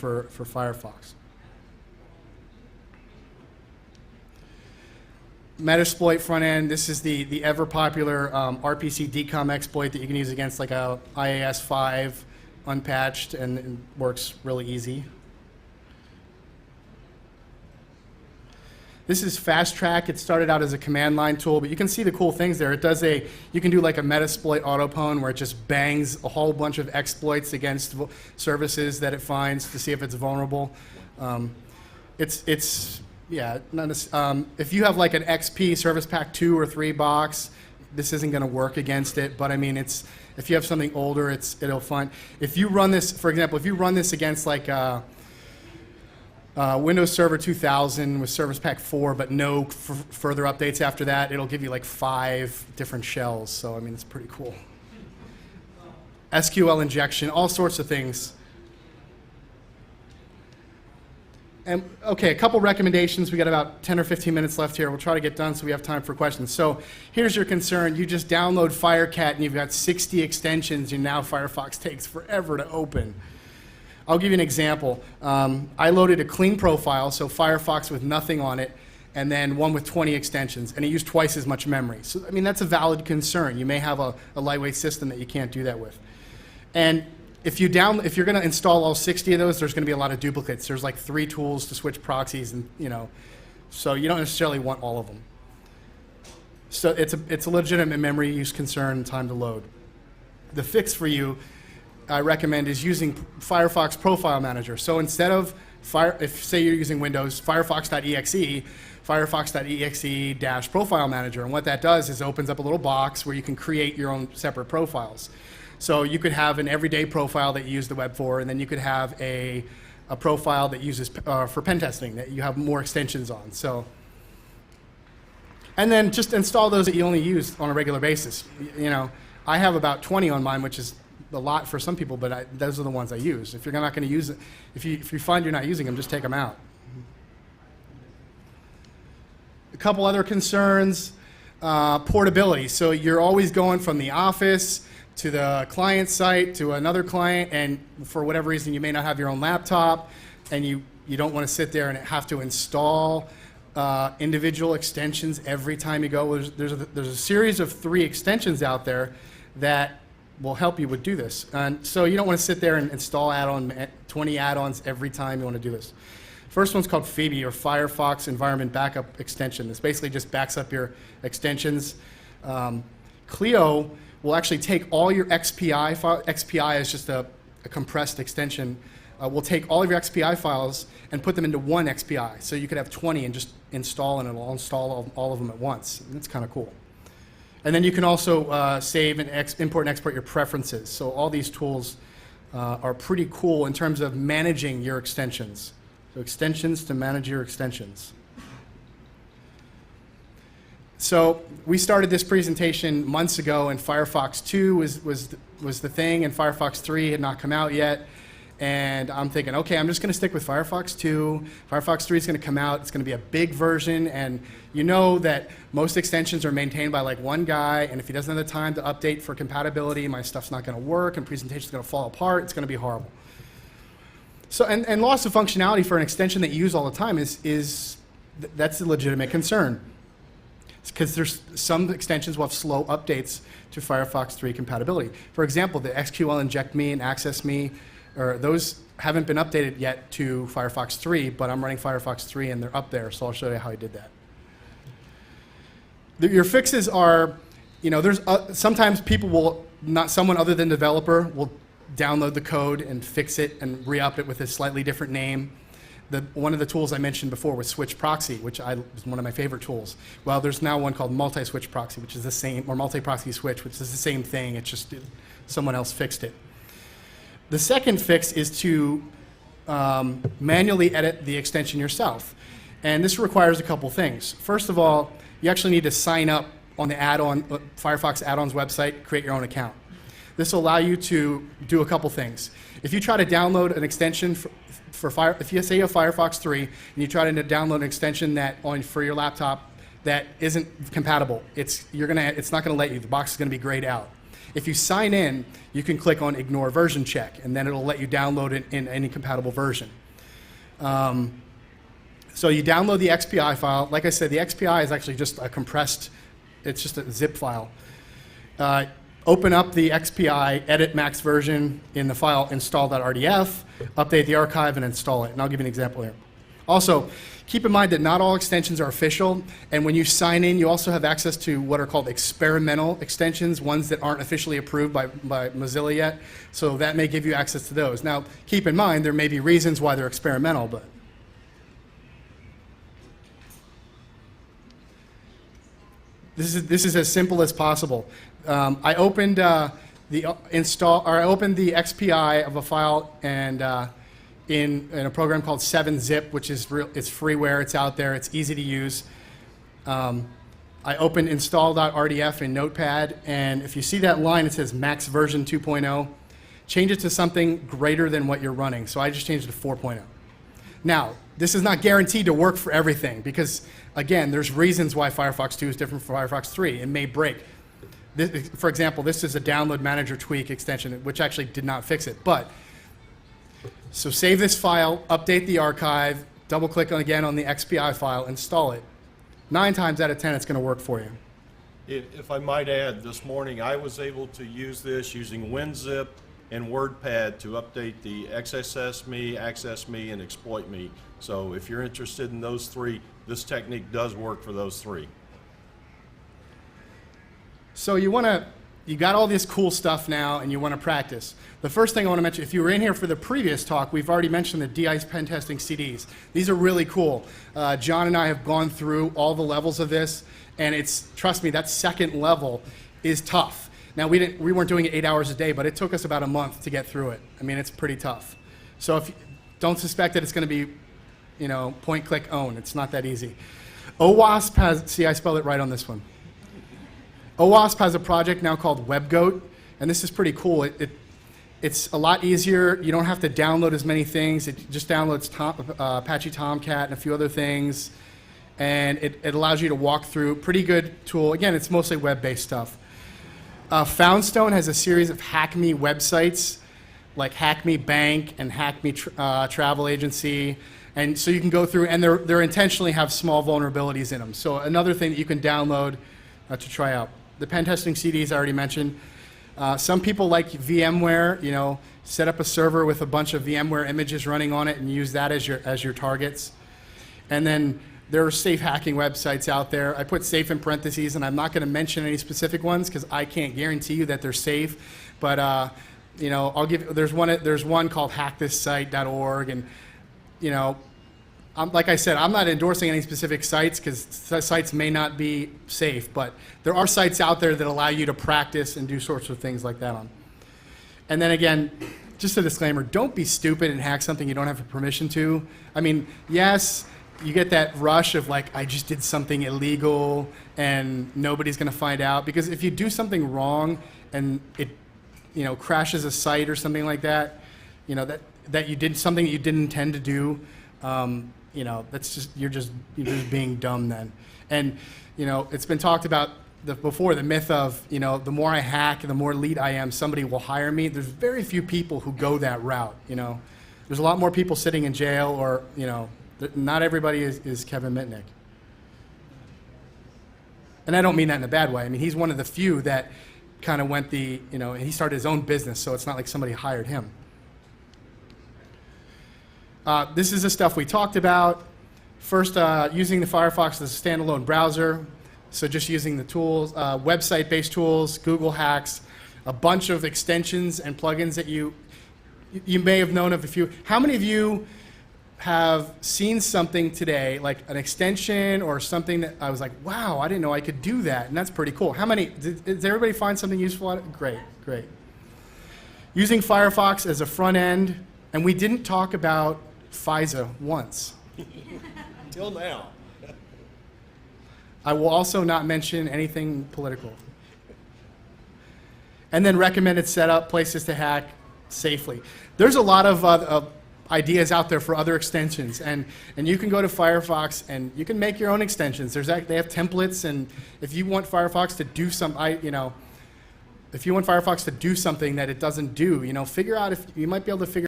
for Firefox. Metasploit front end, this is the ever popular RPC decom exploit that you can use against like a IAS 5 unpatched, and it works really easy. This is Fast Track. It started out as a command line tool, but you can see the cool things there. It does you can do like a Metasploit autopwn where it just bangs a whole bunch of exploits against services that it finds to see if it's vulnerable. Yeah, if you have like an XP Service Pack 2 or 3 box, this isn't going to work against it, but I mean, if you have something older, it'll find. If you run this, for example, if you run this against like Windows Server 2000 with Service Pack 4, but no further updates after that, it'll give you like 5 different shells. So, I mean, it's pretty cool. SQL injection, all sorts of things. And okay, a couple recommendations. We got about 10 or 15 minutes left here. We'll try to get done so we have time for questions. So here's your concern. You just download Firecat and you've got 60 extensions, and now Firefox takes forever to open. I'll give you an example. I loaded a clean profile, so Firefox with nothing on it, and then one with 20 extensions, and it used twice as much memory. So, I mean, that's a valid concern. You may have a lightweight system that you can't do that with. And if you're going to install all 60 of those, there's going to be a lot of duplicates. There's like 3 tools to switch proxies, and so you don't necessarily want all of them. So it's a legitimate memory use concern and time to load. The fix for you, I recommend, is using Firefox Profile Manager. So instead of if say you're using Windows, Firefox.exe, Firefox.exe-Profile Manager, and what that does is opens up a little box where you can create your own separate profiles. So you could have an everyday profile that you use the web for, and then you could have a profile that uses for pen testing that you have more extensions on. So, and then just install those that you only use on a regular basis. I have about 20 on mine, which is a lot for some people, but those are the ones I use. If you're not going to use it, if you find you're not using them, just take them out. A couple other concerns, portability. So you're always going from the office to the client site to another client, and for whatever reason you may not have your own laptop, and you don't want to sit there and have to install individual extensions every time you go. There's a series of 3 extensions out there that will help you do this. And so you don't want to sit there and install 20 add-ons every time you want to do this. First one's called Phoebe, or Firefox Environment Backup Extension. This basically just backs up your extensions. Clio will actually take all your XPI files. XPI is just a compressed extension. We'll take all of your XPI files and put them into one XPI. So you could have 20 and just install, and it'll install all of them at once. And that's kind of cool. And then you can also save and import and export your preferences. So all these tools are pretty cool in terms of managing your extensions. So extensions to manage your extensions. So we started this presentation months ago, and Firefox 2 was the thing, and Firefox 3 had not come out yet. And I'm thinking, okay, I'm just going to stick with Firefox 2. Firefox 3 is going to come out. It's going to be a big version, and you know that most extensions are maintained by like one guy, and if he doesn't have the time to update for compatibility, my stuff's not going to work, and presentation's going to fall apart. It's going to be horrible. So, and loss of functionality for an extension that you use all the time that's a legitimate concern. Because there's some extensions will have slow updates to Firefox 3 compatibility. For example, the XQL Inject Me and Access Me, or those haven't been updated yet to Firefox 3, but I'm running Firefox 3 and they're up there, so I'll show you how I did that. Your fixes are, there's sometimes people will, someone other than the developer will download the code and fix it and re-up it with a slightly different name. One of the tools I mentioned before was Switch Proxy, which is one of my favorite tools. Well, there's now one called Multi-Switch Proxy, which is the same, or Multi-Proxy Switch, which is the same thing. It's just someone else fixed it. The second fix is to manually edit the extension yourself. And this requires a couple things. First of all, you actually need to sign up on the Firefox add-ons website, create your own account. This will allow you to do a couple things. If you try to download an extension if you say you have Firefox 3 and you try to download an extension for your laptop that isn't compatible, it's not going to let you. The box is going to be grayed out. If you sign in, you can click on Ignore Version Check, and then it'll let you download it in any compatible version. So you download the XPI file. Like I said, the XPI is actually just a compressed, it's just a zip file. Open up the XPI, edit max version in the file install.rdf, update the archive, and install it. And I'll give you an example here. Also, keep in mind that not all extensions are official, and when you sign in, you also have access to what are called experimental extensions, ones that aren't officially approved by Mozilla yet, so that may give you access to those. Now, keep in mind, there may be reasons why they're experimental, but this is as simple as possible. I opened the XPI of a file and in a program called 7-Zip, which is it's freeware, it's out there, it's easy to use. I opened install.rdf in Notepad, and if you see that line, it says max version 2.0. Change it to something greater than what you're running. So I just changed it to 4.0. Now, this is not guaranteed to work for everything because, again, there's reasons why Firefox 2 is different from Firefox 3. It may break. This, for example, this is a download manager tweak extension, which actually did not fix it. So save this file, update the archive, double-click again on the XPI file, install it. 9 times out of 10, it's going to work for you. If I might add, this morning I was able to use this using WinZip and WordPad to update the XSS.me, Access.me, and Exploit.me. So if you're interested in those 3, this technique does work for those 3. So you got all this cool stuff now, and you want to practice. The first thing I want to mention, if you were in here for the previous talk, we've already mentioned the DICE Pentesting CDs. These are really cool. John and I have gone through all the levels of this, and trust me, that second level is tough. Now, we weren't doing it 8 hours a day, but it took us about a month to get through it. I mean, it's pretty tough. So don't suspect that it's going to be, point, click, own. It's not that easy. OWASP has, see, I spelled it right on this one. OWASP has a project now called WebGoat, and this is pretty cool. It's a lot easier. You don't have to download as many things. It just downloads Apache Tomcat and a few other things, and it allows you to walk through. Pretty good tool. Again, it's mostly web-based stuff. Foundstone has a series of Hack Me websites, like Hack Me Bank and Hack Me Travel Agency, and so you can go through, and they intentionally have small vulnerabilities in them. So another thing that you can download to try out. The Pentesting CDs I already mentioned. Some people like VMware, set up a server with a bunch of VMware images running on it and use that as your targets. And then there are safe hacking websites out there. I put safe in parentheses, and I'm not going to mention any specific ones because I can't guarantee you that they're safe. But there's one called hackthisSite.org, and like I said, I'm not endorsing any specific sites because sites may not be safe, but there are sites out there that allow you to practice and do sorts of things like that on. And then again, just a disclaimer, don't be stupid and hack something you don't have permission to. I mean, yes, you get that rush of like, I just did something illegal and nobody's going to find out, because if you do something wrong and it crashes a site or something like that, that you did something that you didn't intend to do, that's just you're just being dumb then. And it's been talked about before, the myth of the more I hack, the more elite I am, somebody will hire me. There's very few people who go that route. There's a lot more people sitting in jail, or not everybody is Kevin Mitnick. And I don't mean that in a bad way. I mean, he's one of the few that kind of went and he started his own business, so it's not like somebody hired him. This is the stuff we talked about. First, using the Firefox as a standalone browser. So just using the tools, website-based tools, Google hacks, a bunch of extensions and plugins that you may have known of a few. How many of you have seen something today, like an extension or something that I was like, wow, I didn't know I could do that, and that's pretty cool. How many, did everybody find something useful out of it? Great, great. Using Firefox as a front end, and we didn't talk about FISA once. Till now. I will also not mention anything political. And then recommended setup, places to hack safely. There's a lot of ideas out there for other extensions, and you can go to Firefox and you can make your own extensions. They have templates, and if you want Firefox to do some, if you want Firefox to do something that it doesn't do, figure out if you might be able to figure